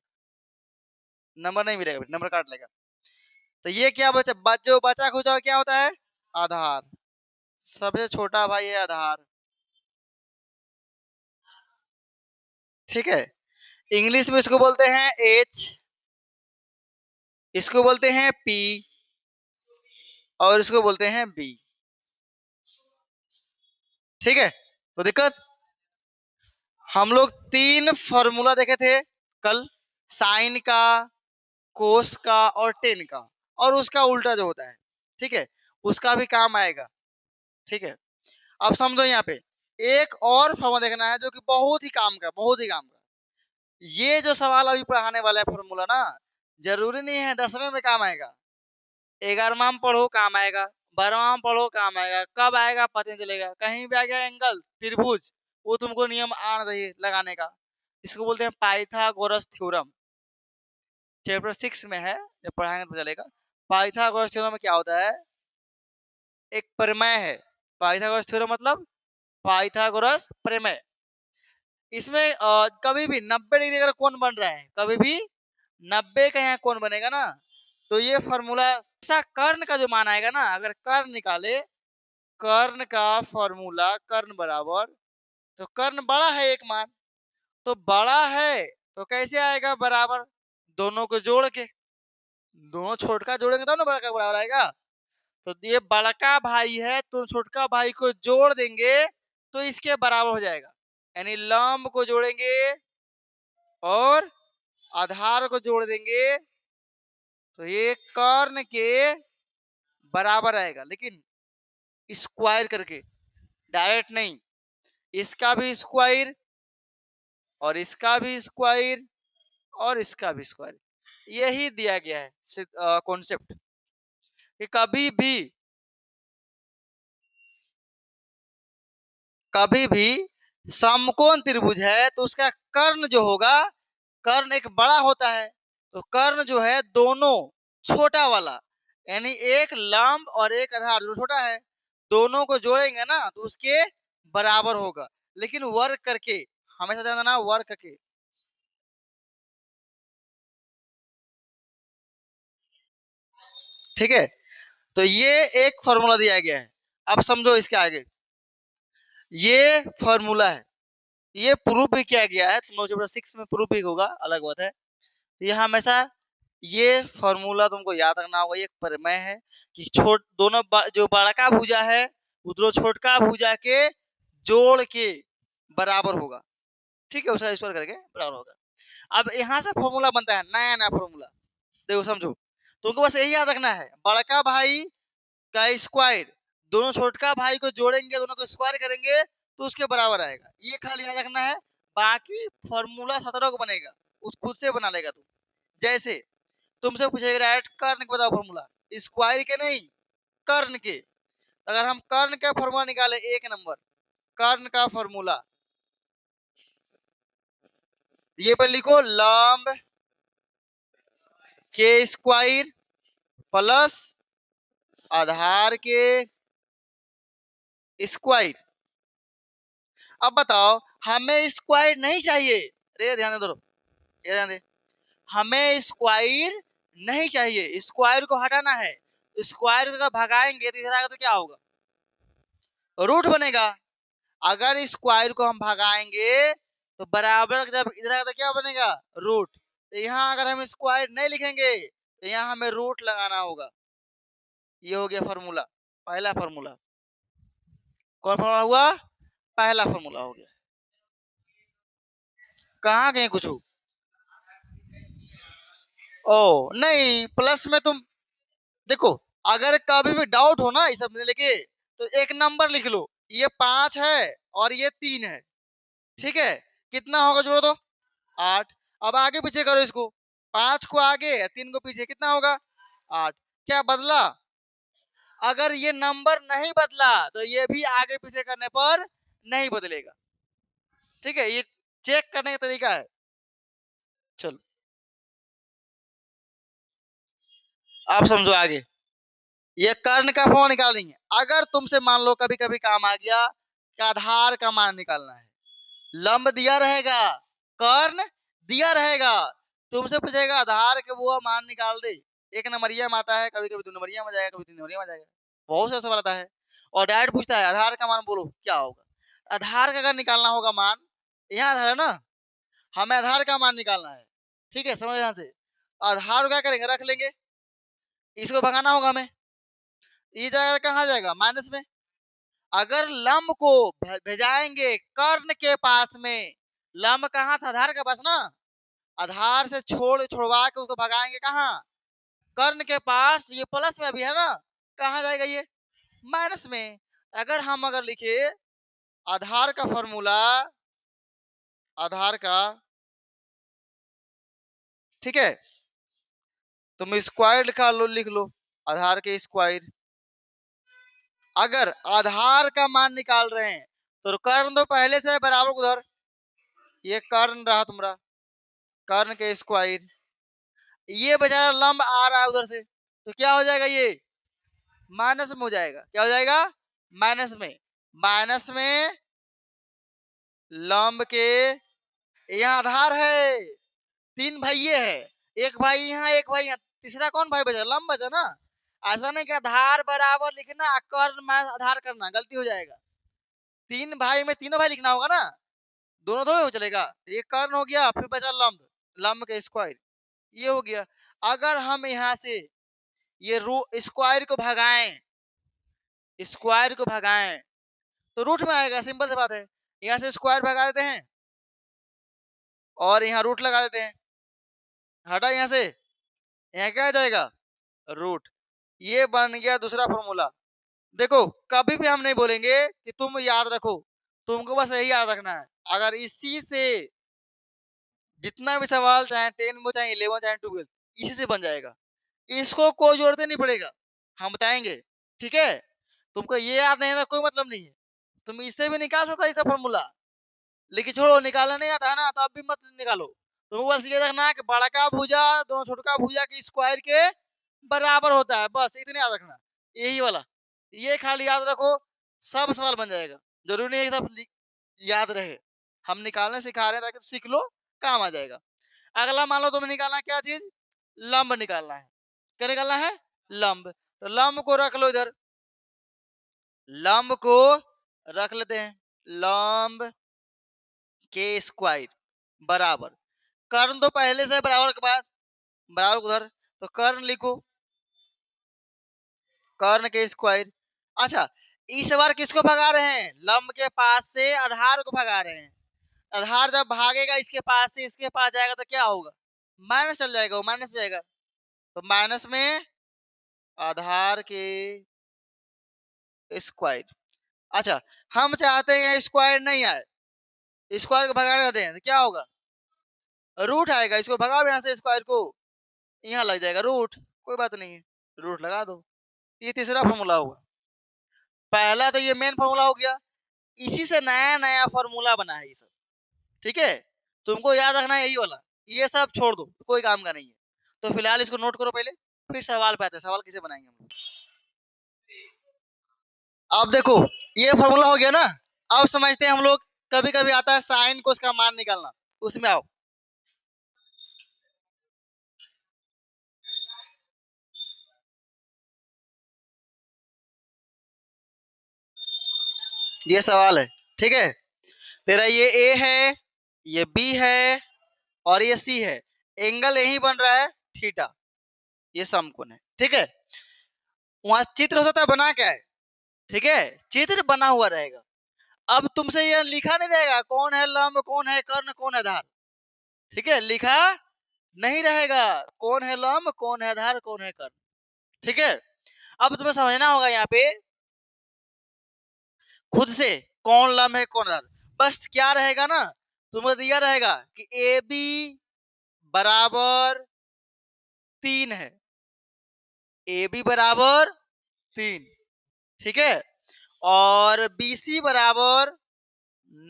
नंबर नहीं मिलेगा, नंबर काट लेगा। तो ये क्या बचा? जो बचा खुचा क्या होता है? आधार। सबसे छोटा भाई है आधार। ठीक है, इंग्लिश में इसको बोलते हैं एच, इसको बोलते हैं पी, और इसको बोलते हैं बी। ठीक है, तो दिक्कत, हम लोग 3 फॉर्मूला देखे थे कल, साइन का, कोस का और टेन का, और उसका उल्टा जो होता है। ठीक है, उसका भी काम आएगा। ठीक है, अब समझो यहाँ पे एक और फॉर्मूला देखना है जो कि बहुत ही काम का, बहुत ही काम का। ये जो सवाल अभी पढ़ाने वाला है फॉर्मूला ना, जरूरी नहीं है 10वें में काम आएगा, 11वां में पढ़ो काम आएगा, 12वां में पढ़ो काम आएगा, कब आएगा पता नहीं चलेगा। कहीं भी आ गया एंगल, त्रिभुज, वो तुमको नियम आना चाहिए लगाने का। इसको बोलते हैं पाइथागोरस थ्योरम, चैप्टर 6 में है, जब पढ़ाएंगे तो चलेगा। पाइथागोरस थ्योरम में क्या होता है? एक प्रमेय है, पाइथागोरस थ्योरम मतलब पाइथागोरस प्रमेय। इसमें कभी भी 90 डिग्री अगर कोण बन रहा है, कभी भी 90 का यहाँ कोण बनेगा ना, तो ये फॉर्मूला ऐसा, कर्ण का जो मान आएगा ना, अगर कर्ण निकाले, कर्ण का फॉर्मूला कर्ण बराबर, तो कर्ण बड़ा है एक मान, तो बड़ा है तो कैसे आएगा बराबर? दोनों को जोड़ के, दोनों छोटका जोड़ेंगे तब ना बड़ा का बराबर आएगा। तो ये बड़का भाई है तो छोटका भाई को जोड़ देंगे तो इसके बराबर हो जाएगा, यानी लंब को जोड़ेंगे और आधार को जोड़ देंगे तो ये कर्ण के बराबर आएगा, लेकिन स्क्वायर करके, डायरेक्ट नहीं। इसका भी स्क्वायर, और इसका भी स्क्वायर, और इसका भी स्क्वायर, यही दिया गया है कॉन्सेप्ट। कि कभी भी समकोण त्रिभुज है तो उसका कर्ण जो होगा, कर्ण एक बड़ा होता है, तो कर्ण जो है दोनों छोटा वाला, यानी एक लंब और एक आधार जो छोटा है, दोनों को जोड़ेंगे ना तो उसके बराबर होगा, लेकिन वर्ग करके, हमेशा ध्यान देना, वर्ग करके। ठीक है, तो ये एक फॉर्मूला दिया गया है। अब समझो इसके आगे, ये फॉर्मूला है, ये प्रूफ भी किया गया है, तुम लोग चैप्टर 6 में प्रूफ भी होगा, अलग बात है। तो ये हमेशा ये फॉर्मूला तुमको याद रखना होगा। ये एक प्रमेय है कि छोट दोनों जो बड़का भुजा है वो दोनों छोटका भुजा के जोड़ के बराबर होगा। ठीक है, उसका स्क्वायर करके बराबर होगा। अब यहाँ से फॉर्मूला बनता है, नया नया फॉर्मूला। देखो समझो, तुमको बस यही याद रखना है, बड़का भाई का स्क्वायर दोनों छोटका भाई को जोड़ेंगे, दोनों को स्क्वायर करेंगे तो उसके बराबर आएगा। ये खाली याद रखना है, बाकी फॉर्मूला 17 को बनेगा, उस खुद से बना लेगा तू। जैसे तुमसे पूछेगा डायरेक्ट कर्ण के बताओ फॉर्मूला, स्क्वायर के नहीं, कर्ण के। अगर हम कर्ण का फॉर्मूला निकाले, एक नंबर कर्ण का फॉर्मूला, ये पर लिखो लंब के स्क्वायर प्लस आधार के स्क्वायर। अब बताओ, हमें स्क्वायर नहीं चाहिए, अरे ध्यान दे, ये ध्यान दे, हमें स्क्वायर नहीं चाहिए, स्क्वायर को हटाना है। स्क्वायर का भगाएंगे तो इधर आएगा तो क्या होगा, रूट बनेगा। अगर स्क्वायर को हम भगाएंगे तो बराबर जब इधर आएगा तो क्या बनेगा, रूट। तो यहाँ अगर हम स्क्वायर नहीं लिखेंगे तो यहाँ हमें रूट लगाना होगा। ये हो गया फॉर्मूला, पहला फॉर्मूला। कौन फॉर्मूला हुआ, पहला फॉर्मूला हो गया। कहाँ गए कुछ, ओ नहीं, प्लस में तुम देखो, अगर कभी भी डाउट हो ना इस सब में लेके, तो एक नंबर लिख लो, ये 5 है और ये 3 है। ठीक है, कितना होगा जोड़ो तो, 8। अब आगे पीछे करो इसको, 5 को आगे 3 को पीछे, कितना होगा 8। क्या बदला, अगर ये नंबर नहीं बदला तो ये भी आगे पीछे करने पर नहीं बदलेगा। ठीक है, ये चेक करने का तरीका है। चलो आप समझो आगे, ये कर्ण का फॉर्म निकालेंगे। अगर तुमसे मान लो कभी कभी काम आ गया कि आधार का मान निकालना है, लंब दिया रहेगा, कर्ण दिया रहेगा, तुमसे पूछेगा आधार के वो मान निकाल दे। एक नंबरिया में आता है, कभी कभी 2 नंबरिया में जाएगा, कभी 3 नंबरिया में जाएगा, बहुत सा सवाल आता है। और डायरेक्ट पूछता है आधार का मान बोलो क्या होगा। आधार का अगर निकालना होगा मान, यहाँ आधार है ना, हमें आधार का मान निकालना है। ठीक है, समझ यहाँ से, आधार क्या करेंगे, रख लेंगे, इसको भगाना होगा हमें, ये जाएगा कहाँ जाएगा, माइनस में। अगर लंब को भेजाएंगे कर्ण के पास में, लंब कहाँ था, आधार के पास ना, आधार से छुड़वा के उसको भगाएंगे कहाँ, कर्ण के पास। ये प्लस में भी है ना, कहाँ जाएगा ये, माइनस में। अगर लिखे आधार का फॉर्मूला, आधार का, ठीक है, तुम स्क्वायर लिख लो, आधार के स्क्वायर। अगर आधार का मान निकाल रहे हैं तो कर्ण तो पहले से बराबर उधर, ये कर्ण रहा तुम्हारा, कर्ण के स्क्वायर। ये बेचारा लंब आ रहा है उधर से, तो क्या हो जाएगा, ये माइनस में हो जाएगा। क्या हो जाएगा, माइनस में। माइनस में लंब के, यहाँ आधार है, 3 भाइये है, एक भाई यहाँ एक भाई यहाँ, तीसरा कौन भाई बचा, लंब बचा ना। ऐसा नहीं कि आधार बराबर लिखना कर्ण माइनस आधार करना, गलती हो जाएगा। 3 भाई में तीनों भाई लिखना होगा ना, दोनों थोड़े हो चलेगा। ये कर्ण हो गया, फिर बचा लंब, लंब के स्क्वायर, ये हो गया। अगर हम यहाँ से ये स्क्वायर को भगाएं, स्क्वायर को भगाएं तो रूट में आएगा, सिंपल सी बात है। यहाँ से स्क्वायर भगा देते हैं और यहाँ रूट लगा देते हैं, हटा यहाँ से, यहाँ क्या आ जाएगा, रूट। ये बन गया दूसरा फॉर्मूला। देखो कभी भी हम नहीं बोलेंगे कि तुम याद रखो, तुमको बस यही याद रखना है। अगर इसी से जितना भी सवाल, चाहे 10 में चाहे 11 चाहे 12, इसी से बन जाएगा, इसको कोई जोड़ते नहीं पड़ेगा। हम बताएंगे, ठीक है। तुमको ये याद नहीं है, कोई मतलब नहीं है, तुम इससे भी निकाल सकता है इसका फॉर्मूला, लेकिन छोड़ो, निकालना नहीं आता है ना, तो अब भी मत निकालो। तुम बस ये रखना कि बड़ा भुजा दोनों छोटका भुजा के स्क्वायर के बराबर होता है, बस इतने याद रखना, यही वाला, ये खाली याद रखो, सब सवाल बन जाएगा। जरूरी नहीं है कि सब याद रहे, हम निकालने सिखा रहे हैं ताकि सीख लो, काम आ जाएगा। अगला मान लो तुम्हें निकालना क्या चीज, लंब निकालना है। क्या निकालना है, लंब। तो लंब को रख लो इधर, लंब को रख लेते हैं, लंब के स्क्वायर बराबर, कर्ण तो पहले से बराबर के बाद बराबर उधर, तो कर्ण लिखो, कर्ण के स्क्वायर। अच्छा, इस बार किसको भगा रहे हैं, लंब के पास से आधार को भगा रहे हैं। आधार जब भागेगा इसके पास से इसके पास जाएगा तो क्या होगा, माइनस चल जाएगा, वो माइनस में जाएगा, तो माइनस में आधार के स्क्वायर। अच्छा, हम चाहते हैं स्क्वायर नहीं आए, स्क्वायर को भगा देते हैं तो क्या होगा, रूट आएगा, इसको भगाओ यहाँ से, स्क्वायर को यहाँ लग जाएगा रूट, कोई बात नहीं है, रूट लगा दो। ये तीसरा फॉर्मूला होगा। पहला तो ये मेन फॉर्मूला हो गया, इसी से नया नया फॉर्मूला बना है ये सब, ठीक है। तुमको याद रखना है यही वाला, ये सब छोड़ दो, कोई काम का नहीं है। तो फिलहाल इसको नोट करो पहले, फिर सवाल पे आते हैं, सवाल कैसे बनाएंगे हम लोग। अब देखो, ये फॉर्मूला हो गया ना, अब समझते हैं हम लोग, कभी कभी आता है साइन को इसका मान निकालना, उसमें आओ। ये सवाल है, ठीक है। तेरा ये ए है, ये बी है, और ये सी है, एंगल यही बन रहा है थीटा, ये समकोण है, ठीक है। वहां चित्र हो सकता है बना क्या है, ठीक है, चित्र बना हुआ रहेगा। अब तुमसे ये लिखा नहीं रहेगा कौन है लंब, कौन है कर्ण, कौन है धार, ठीक है, लिखा नहीं रहेगा कौन है लंब, कौन है धार, कौन है कर्ण, ठीक है। अब तुम्हें समझना होगा यहाँ पे खुद से, कौन लंब है कौन धार, बस क्या रहेगा ना, तुम्हें दिया रहेगा कि ए बी बराबर 3 है, ए बी बराबर 3, ठीक है, और बी सी बराबर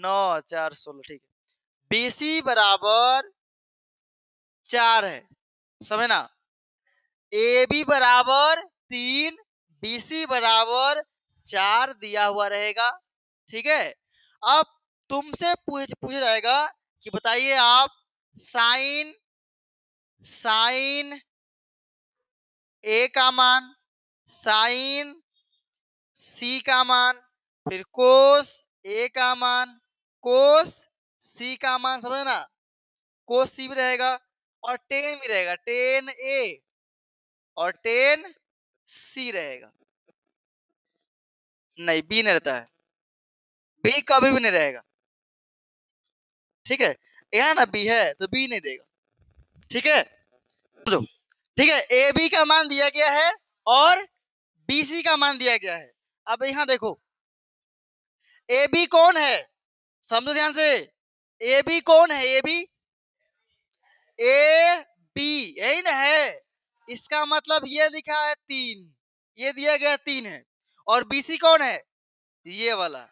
9 4 16, ठीक है, बी सी बराबर 4 है, समझ ना, ए बी बराबर 3, बी सी बराबर 4 दिया हुआ रहेगा, ठीक है। अब तुमसे पूछा जाएगा कि बताइए आप साइन, साइन ए का मान, साइन सी का मान, फिर कोस ए का मान, कोस सी का मान, समझे ना, कोस सी भी रहेगा, और टेन भी रहेगा, टेन ए और टेन सी रहेगा। नहीं, बी नहीं रहता है, बी कभी भी नहीं रहेगा, ठीक है। यहाँ ना बी है तो बी नहीं देगा, ठीक है, ठीक है। ए बी का मान दिया गया है और बी सी का मान दिया गया है। अब यहाँ देखो, ए बी कौन है, समझो ध्यान से, ए बी कौन है, ए बी, ए बी यही ना है, इसका मतलब ये लिखा है 3, ये दिया गया 3 है, और बीसी कौन है, ये वाला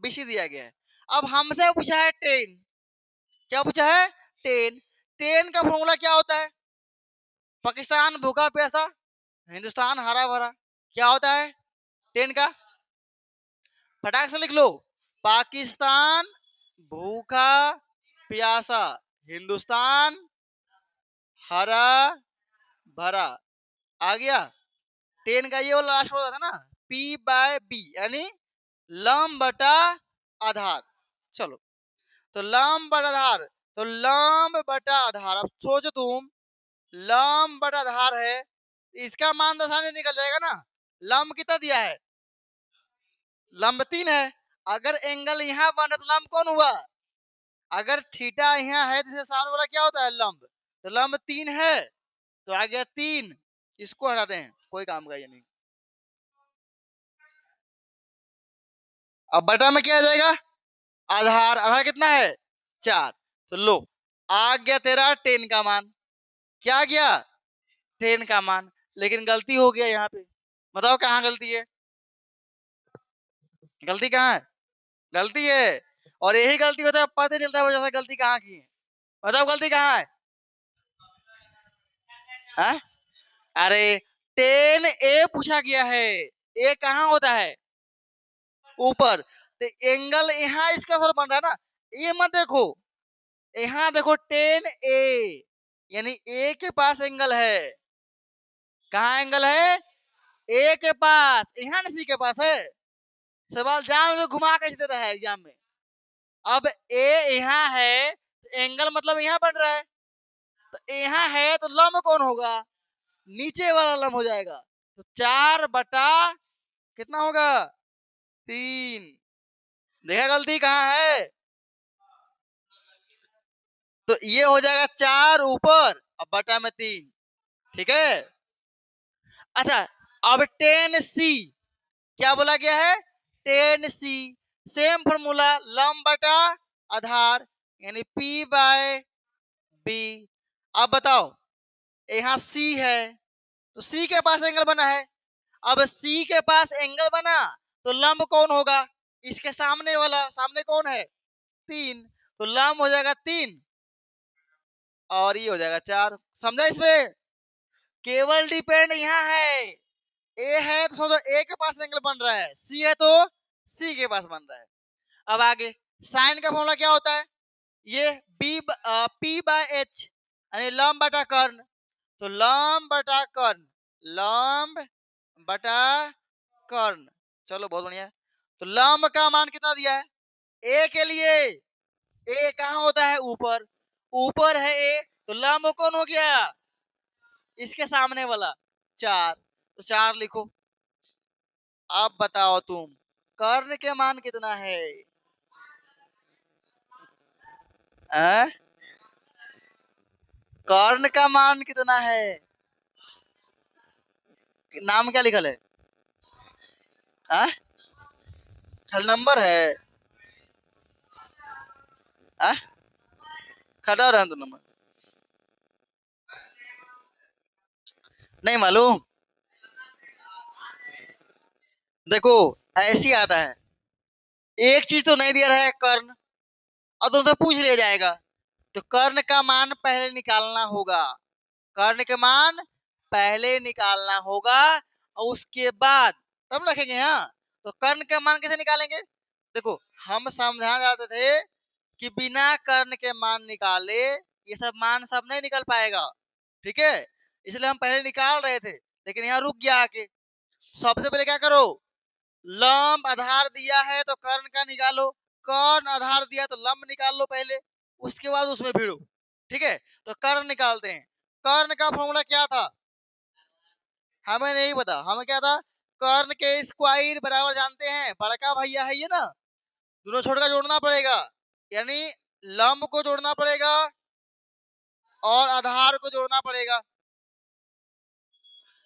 बीसी दिया गया है। अब हमसे पूछा है 10, क्या पूछा है, 10, 10 का फॉर्मूला क्या होता है, पाकिस्तान भूखा प्यासा, हिंदुस्तान हरा भरा, क्या होता है 10 का, फटाक से लिख लो, पाकिस्तान भूखा प्यासा, हिंदुस्तान हरा भरा, आ गया। 10 का ये वाला लास्ट होता था ना, P बाय B, यानी लंब बटा आधार। चलो, तो लंब बटा आधार, तो लंब बटा आधार, अब सोचो तुम, लंब बटा आधार है, इसका मान तो आसानी से निकल जाएगा ना, लंब कितना दिया है, लंब 3 है, अगर एंगल यहाँ बना तो लंब कौन हुआ, अगर थीटा यहाँ है तो इसके सामने वाला क्या होता है, लंब, तो लंब 3 है, तो आ गया 3, इसको हटाते हैं, कोई काम का ये नहीं। अब बटा में क्या आ जाएगा, आधार, आधार कितना है 4, तो लो आ गया तेरा 10 का मान, क्या आ गया 10 का मान, लेकिन गलती हो गया यहाँ पे, बताओ कहाँ गलती है? गलती कहाँ है? गलती है, और यही गलती होता है, पता चलता है वजह से गलती कहाँ की है। बताओ गलती कहाँ है? हाँ? अरे 10A पूछा गया है, ए कहाँ होता है? ऊपर। तो एंगल यहाँ इसका सर बन रहा है ना, ये मत देखो, यहाँ देखो 10A, यानी ए के पास एंगल है। कहाँ एंगल है? ए के पास, यहाँ नहीं सी के पास है। सवाल जान लो घुमा कैसे देता है एग्जाम में। अब ए यहाँ है, तो एंगल मतलब यहाँ बन रहा है, तो यहाँ है तो लंब कौन होगा? नीचे वाला लंब हो जाएगा। तो 4/, कितना होगा? 3। देखा गलती कहाँ है? तो ये हो जाएगा 4 ऊपर अब बटा में 3। ठीक है। अच्छा, अब 10C क्या बोला गया है? 10C सेम फॉर्मूला, लंब बटा आधार, यानी P/B। अब बताओ, यहाँ C है, तो C के पास एंगल बना है। अब C के पास एंगल बना तो लंब कौन होगा? इसके सामने वाला, सामने कौन है? 3, तो लंब हो जाएगा 3 और ये हो जाएगा 4। समझा इसमें? केवल डिपेंड यहाँ है, ए है तो समझो ए के पास एंगल बन रहा है, सी है तो सी के पास बन रहा है। अब आगे साइन का फॉर्मूला क्या होता है? ये P/H, यानी लंब बटा कर्ण। तो लंब बटा कर्ण, लंब बटा कर्ण। चलो बहुत बढ़िया। तो लंब का मान कितना दिया है? ए के लिए ए कहाँ होता है? ऊपर। ऊपर है ए, तो लंब कौन हो गया? इसके सामने वाला 4, तो 4 लिखो। अब बताओ तुम, कर्ण के मान कितना है? कर्ण का मान कितना है? नाम क्या लिखल है? नंबर है? खड़ा रहा तो नंबर नहीं मालूम। देखो ऐसी आता है, एक चीज तो नहीं दिया है कर्ण, और तुमसे पूछ लिया जाएगा, तो कर्ण का मान पहले निकालना होगा। कर्ण के मान पहले निकालना होगा और उसके बाद तब रखेंगे। यहाँ तो कर्ण के मान कैसे निकालेंगे? देखो हम समझा जाते थे कि बिना कर्ण के मान निकाले ये सब मान सब नहीं निकल पाएगा। ठीक है, इसलिए हम पहले निकाल रहे थे, लेकिन यहाँ रुक गया आके। सबसे पहले क्या करो, लंब आधार दिया है तो कर्ण का निकालो, कर्ण आधार दिया तो लंब निकाल लो पहले, उसके बाद उसमें भिड़ो। ठीक है, तो कर्ण निकालते हैं। कर्ण का फॉर्मूला क्या था? हमें नहीं पता, हमें क्या था? कर्ण के स्क्वायर बराबर जानते हैं, बड़का भैया है ये ना, दोनों छोड़ का जोड़ना पड़ेगा, यानी लंब को जोड़ना पड़ेगा और आधार को जोड़ना पड़ेगा।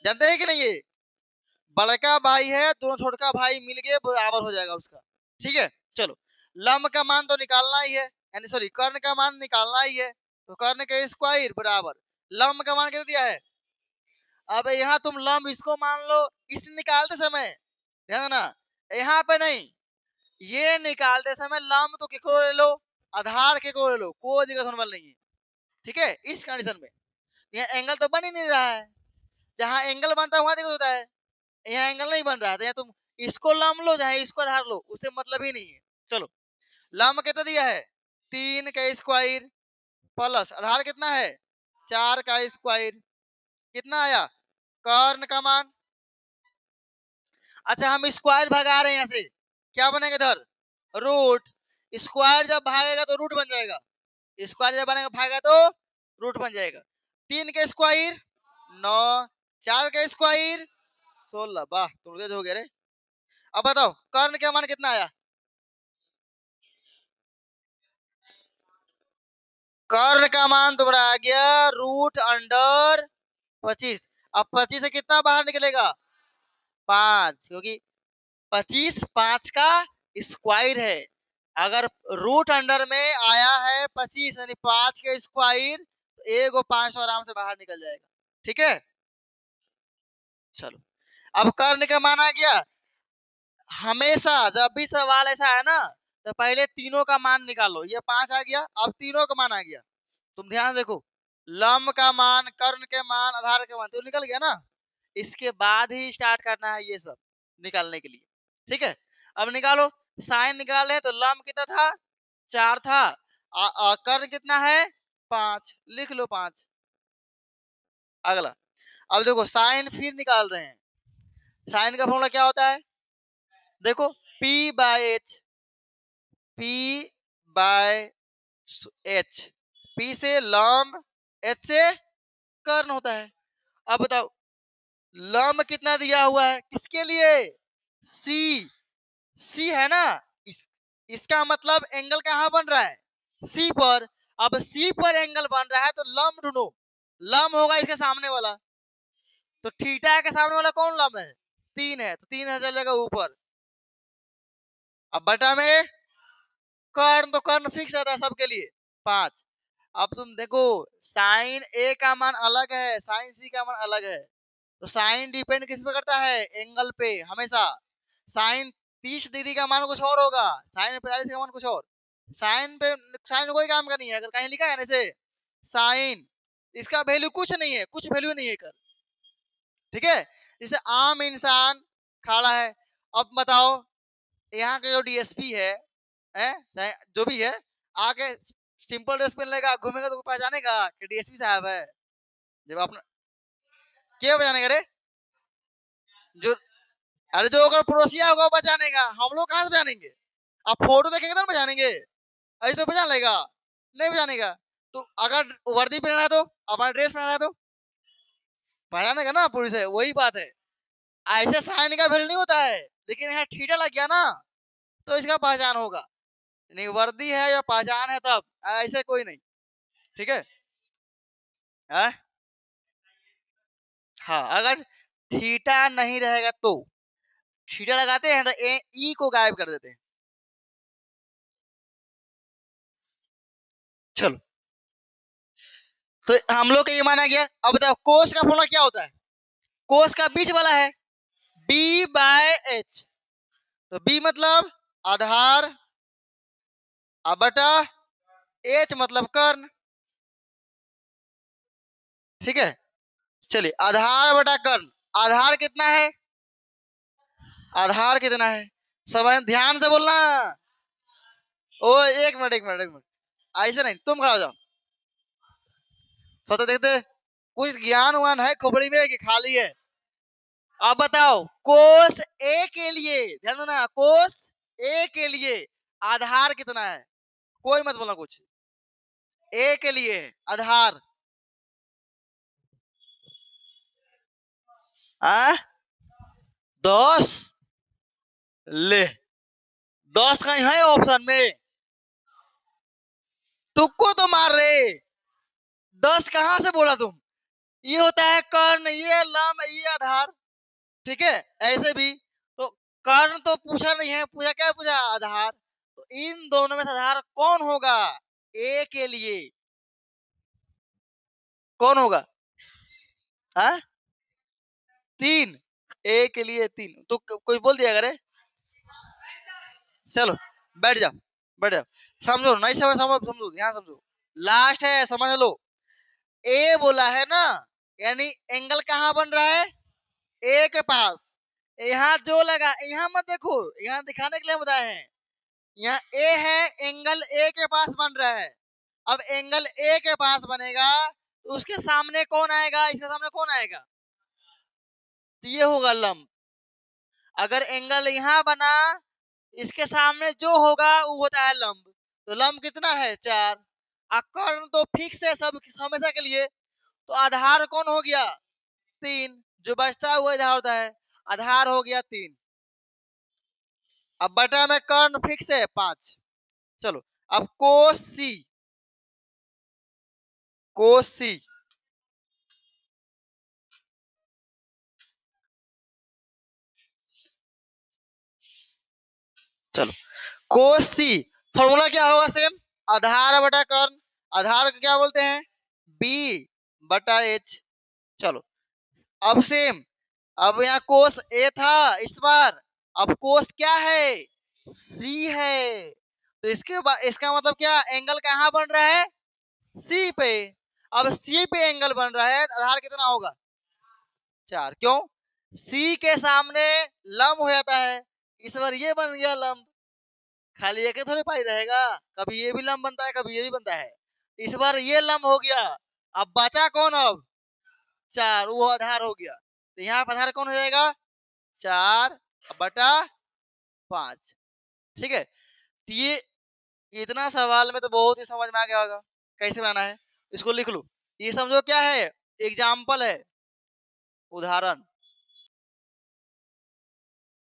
जानते हैं कि नहीं? ये बड़का भाई है, दोनों छोटका भाई मिल गए बराबर हो जाएगा उसका। ठीक है, चलो लंब का मान तो निकालना ही है, यानी सॉरी कर्ण का मान निकालना ही है, तो कर्ण के स्क्वायर बराबर लंब का मान कितना दिया है? अब यहाँ तुम लंब इसको मान लो, इस निकालते समय ध्यान ना, यहाँ पे नहीं, ये निकालते समय लंब तो केकरो ले लो, आधार केकरो ले लो, कोई दिक्कत होने वाली नहीं है। ठीक है, इस कंडीशन में यहाँ एंगल तो बन ही नहीं रहा है, जहां एंगल बनता है वहां दिक्कत होता है, यहाँ एंगल नहीं बन रहा है, तो यहाँ तुम इसको लंब लो चाहे इसको आधार लो, उससे मतलब ही नहीं है। चलो लंब कितना दिया है? 3 का स्क्वायर प्लस आधार कितना है? 4 का स्क्वायर, कितना आया कर्ण का मान? अच्छा हम स्क्वायर भगा रहे हैं यहाँ से, क्या बनेगा इधर? रूट। स्क्वायर जब भागेगा तो रूट बन जाएगा, स्क्वायर जब बनेगा भागेगा तो रूट बन जाएगा। 3 का स्क्वायर 9, 4 का स्क्वायर 16। वाह तुम तेज हो गए रे। अब बताओ कर्ण का मान कितना आया? कर्ण का मान तुम्हारा आ गया √25। अब 25 से कितना बाहर निकलेगा? 5, क्योंकि 25 5 का स्क्वायर है। अगर रूट अंडर में आया है 25 यानी 5 के स्क्वायर, तो 1 और 5 आराम से बाहर निकल जाएगा। ठीक है, चलो अब कर्ण का मान आ गया। हमेशा जब भी सवाल ऐसा है ना, तो पहले तीनों का मान निकालो। ये 5 आ गया, अब तीनों का मान आ गया। तुम ध्यान देखो, लंब का मान, कर्ण के मान, आधार के मान तो निकल गया ना। इसके बाद ही स्टार्ट करना है ये सब निकालने के लिए। ठीक है, अब निकालो। साइन निकाले तो लंब कितना था, 4 था। कर्ण कितना है, 5। लिख लो 5। अगला, अब देखो साइन फिर निकाल रहे हैं। साइन का फॉर्मूला क्या होता है, देखो P by H, P by H। P से लंब, H से कर्ण होता है। अब बताओ लंब कितना दिया हुआ है, किसके लिए, C। C है ना, इसका मतलब एंगल कहाँ बन रहा है, C पर। अब C पर एंगल बन रहा है तो लंब ढूंढो। लंब होगा इसके सामने वाला, तो थीटा के सामने वाला कौन लंब है, 3 है, तो 3 है चलेगा ऊपर। अब बटा में कर्ण, तो कर्ण फिक्स रहता है सबके लिए 5। अब तुम देखो साइन A का मान अलग है, साइन C का मान अलग है। तो साइन डिपेंड किस पे करता है, एंगल पे हमेशा। साइन 30 डिग्री का मान कुछ और होगा, साइन 45 का मान कुछ और। साइन पे, साइन में कोई काम का नहीं है। अगर कहीं लिखा है ना ऐसे साइन, इसका वैल्यू कुछ नहीं है, कुछ वैल्यू नहीं है कर। ठीक है, जैसे आम इंसान खड़ा है। अब बताओ यहाँ का जो डीएसपी है, जो भी है, आके सिंपल ड्रेस पहन लेगा, घूमेगा तो पहचानेगा कि डीएसपी साहब है। जब अपना क्या पहचानेगा रे, जो, अरे जो अगर पड़ोसिया होगा वो पहचानेगा, हम लोग कहाँ से पहचानेंगे। आप फोटो देखेंगे तो पहचानेंगे, ऐसे तो पहचान लेगा, नहीं पहचानेगा। तो अगर वर्दी पहना है तो, अपना ड्रेस पहना है तो पहचानेगा ना, पुलिस है, वही बात है। ऐसे साइन का वैल्यू नहीं होता है, लेकिन यहाँ थीटा लग गया ना, तो इसका पहचान होगा। नहीं वर्दी है या पहचान है तब, ऐसे कोई नहीं। ठीक है, हाँ, अगर थीटा नहीं रहेगा तो थीटा लगाते हैं तो ई को गायब कर देते हैं। चलो, तो हम लोग का ये माना गया। अब बताओ कोस का फॉर्मूला क्या होता है, कोस का बीच वाला है B बाय H। तो B मतलब आधार, बटा H मतलब कर्ण। ठीक है, चलिए आधार बटा कर्ण। आधार कितना है, आधार कितना है, सब ध्यान से बोलना। ओ एक मिनट एक मिनट एक मिनट, ऐसे नहीं, तुम खड़ा हो जाओ। सोचो देखते कुछ ज्ञान वान है खोपड़ी में कि खाली है। अब बताओ कोस ए के लिए, ध्यान देना, कोस ए के लिए आधार कितना है, कोई मत बोलना कुछ। ए के लिए आधार 10। ले 10 कहीं है ऑप्शन में, तुक्को तो मार रहे, 10 कहां से बोला तुम। ये होता है कर्ण, ये लंब, ये आधार। ठीक है, ऐसे भी तो कर्ण तो पूछा नहीं है, पूछा क्या, पूछा आधार। तो इन दोनों में से आधार कौन होगा, ए के लिए कौन होगा, 3। ए के लिए 3, तो कोई बोल दिया करे। चलो बैठ जाओ, बैठ जाओ, समझो, नहीं समझ समझ समझो, यहाँ समझो, लास्ट है, समझ लो। ए बोला है ना, यानी एंगल कहाँ बन रहा है, ए के पास। यहाँ जो लगा, यहाँ मत देखो, यहाँ दिखाने के लिए बताए हैं। यहाँ ए है, एंगल ए के पास बन रहा है। अब एंगल ए के पास बनेगा तो उसके सामने कौन आएगा, इसके सामने कौन आएगा, तो ये होगा लंब। अगर एंगल यहाँ बना, इसके सामने जो होगा वो होता है लंब। तो लंब कितना है, 4। कर्ण तो फिक्स है सब हमेशा के लिए, तो आधार कौन हो गया, 3। जो बचता है वो आधार होता है, आधार हो गया 3। अब बटा में कर्ण फिक्स है 5। चलो अब कोस सी, कोस सी, चलो कोस सी फॉर्मूला क्या होगा, सेम आधार बटा कर्ण। आधार को क्या बोलते हैं, बी बटा एच। चलो अब सेम अब यहाँ कोस ए था इस बार, अब कोस क्या है, सी है। तो इसके बाद इसका मतलब क्या, एंगल कहाँ बन रहा है, सी पे। अब सी पे एंगल बन रहा है, आधार कितना होगा, 4। क्यों, सी के सामने लंब हो जाता है, इस बार ये बन गया लंब। खाली एक ही थोड़ी पाई रहेगा, कभी ये भी लंब बनता है कभी ये भी बनता है। इस बार ये लंब हो गया, अब बचा कौन, अब 4, वो आधार हो गया। तो यहाँ पर आधार कौन हो जाएगा, 4/5। ठीक है, तो ये इतना सवाल में तो बहुत ही समझ में आ गया होगा कैसे बनाना है। इसको लिख लो, ये समझो क्या है, एग्जाम्पल है, उदाहरण।